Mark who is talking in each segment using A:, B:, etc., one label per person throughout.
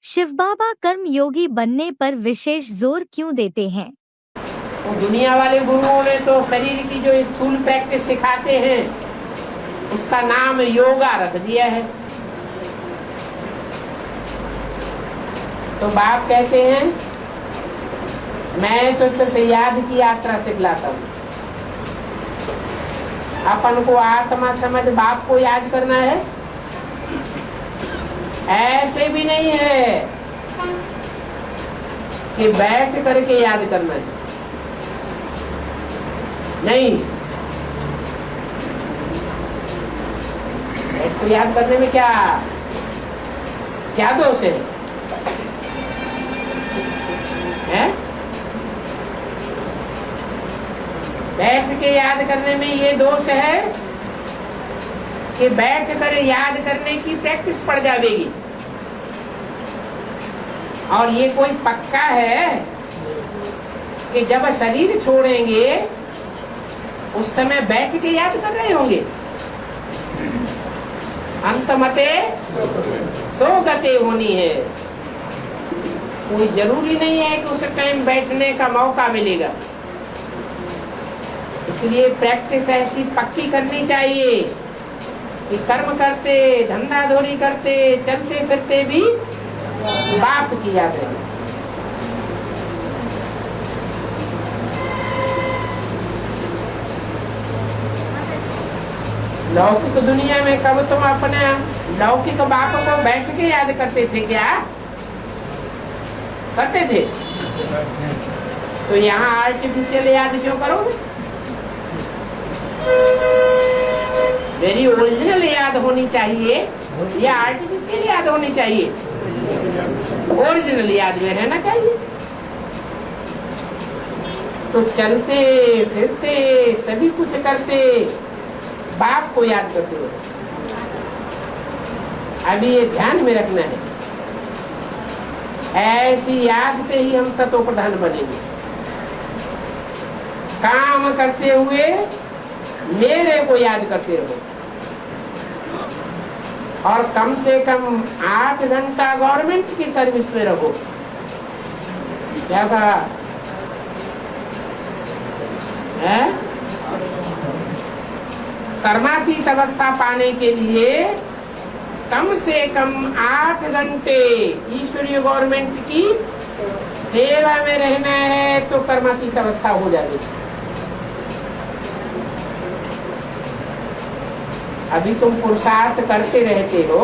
A: शिव बाबा कर्म योगी बनने पर विशेष जोर क्यों देते हैं?
B: तो दुनिया वाले गुरुओं ने तो शरीर की जो स्थूल प्रैक्टिस सिखाते हैं उसका नाम योगा रख दिया है। तो बाप कहते हैं मैं तो सिर्फ याद की यात्रा सिखलाता हूँ। अपन को आत्मा समझ बाप को याद करना है ऐसे भी नहीं है कि बैठ करके याद करना है, नहीं। बैठ को याद करने में क्या क्या दोष है? बैठ के याद करने में ये दोष है कि बैठ कर याद करने की प्रैक्टिस पड़ जाएगी। और ये कोई पक्का है कि जब शरीर छोड़ेंगे उस समय बैठ के याद कर रहे होंगे। अंतमते सो गते होनी है। कोई जरूरी नहीं है कि उस टाइम बैठने का मौका मिलेगा। इसलिए प्रैक्टिस ऐसी पक्की करनी चाहिए कि कर्म करते, धंधा धोरी करते, चलते फिरते भी बाप की याद रहे। लौकिक दुनिया में कब तुम अपने लौकिक बाप को बैठ के याद करते थे क्या? करते थे? तो यहाँ आर्टिफिशियल याद क्यों करोगे? मेरी ओरिजिनल याद होनी चाहिए या आर्टिफिशियल याद होनी चाहिए? ओरिजिनल याद में रहना चाहिए। तो चलते फिरते सभी कुछ करते बाप को याद करते हो। अभी ये ध्यान में रखना है, ऐसी याद से ही हम सतो प्रधान बनेंगे। काम करते हुए मेरे को याद करते रहो और कम से कम 8 घंटा गवर्नमेंट की सर्विस में रहो। क्या कहा है? कर्मातीत अवस्था पाने के लिए कम से कम 8 घंटे ईश्वरीय गवर्नमेंट की सेवा में रहना है तो कर्मातीत अवस्था हो जाएगी। अभी तुम पुरुषार्थ करते रहते हो,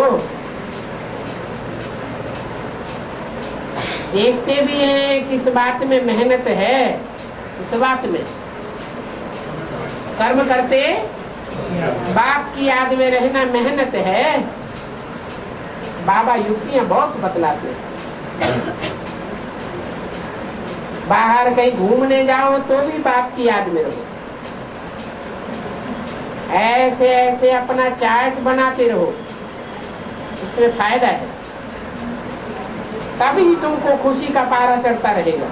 B: देखते भी हैं किस बात में मेहनत है, इस बात में कर्म करते बाप की याद में रहना मेहनत है। बाबा युक्तियां बहुत बतलाते हैं। बाहर कहीं घूमने जाओ तो भी बाप की याद में रहो। ऐसे ऐसे अपना चार्ट बनाते रहो, इसमें फायदा है। तभी तुमको खुशी का पारा चढ़ता रहेगा।